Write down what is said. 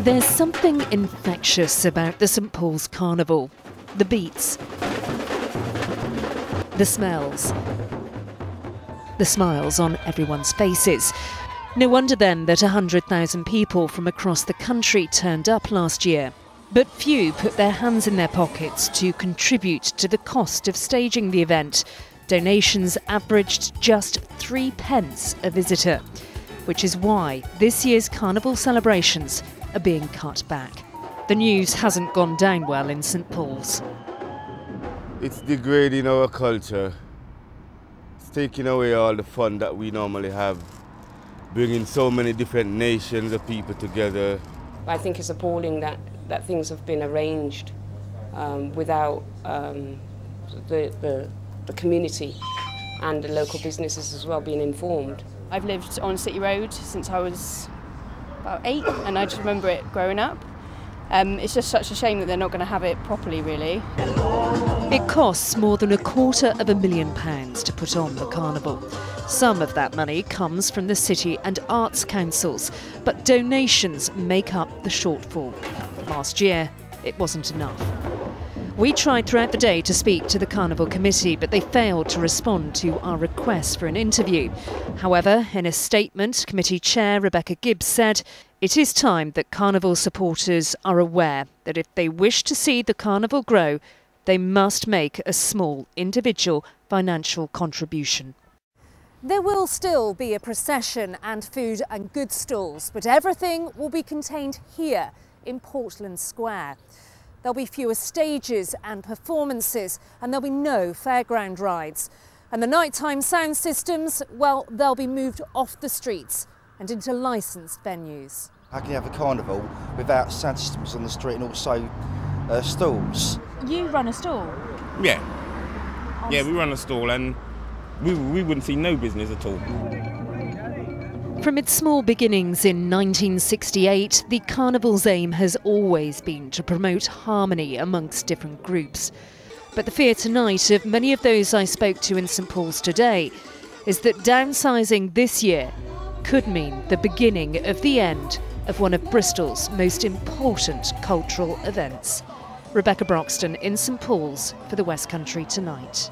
There's something infectious about the St Paul's Carnival. The beats, the smells, the smiles on everyone's faces. No wonder then that 100,000 people from across the country turned up last year. But few put their hands in their pockets to contribute to the cost of staging the event. Donations averaged just 3 pence a visitor, which is why this year's carnival celebrations are being cut back. The news hasn't gone down well in St Paul's. It's degrading our culture. It's taking away all the fun that we normally have, bringing so many different nations of people together. I think it's appalling that things have been arranged without the community and the local businesses as well being informed. I've lived on City Road since I was about 8, and I just remember it growing up. It's just such a shame that they're not going to have it properly, really. It costs more than £250,000 to put on the carnival. Some of that money comes from the city and arts councils, but donations make up the shortfall. Last year, it wasn't enough. We tried throughout the day to speak to the Carnival Committee, but they failed to respond to our request for an interview. However, in a statement, Committee Chair Rebecca Gibbs said it is time that Carnival supporters are aware that if they wish to see the Carnival grow, they must make a small individual financial contribution. There will still be a procession and food and goods stalls, but everything will be contained here in Portland Square. There'll be fewer stages and performances, and there'll be no fairground rides. And the nighttime sound systems, well, they'll be moved off the streets and into licensed venues. How can you have a carnival without sound systems on the street and also stalls? You run a stall? Yeah, we run a stall, and we wouldn't see no business at all. From its small beginnings in 1968, the carnival's aim has always been to promote harmony amongst different groups. But the fear tonight of many of those I spoke to in St Paul's today is that downsizing this year could mean the beginning of the end of one of Bristol's most important cultural events. Rebecca Broxton in St Paul's for the West Country Tonight.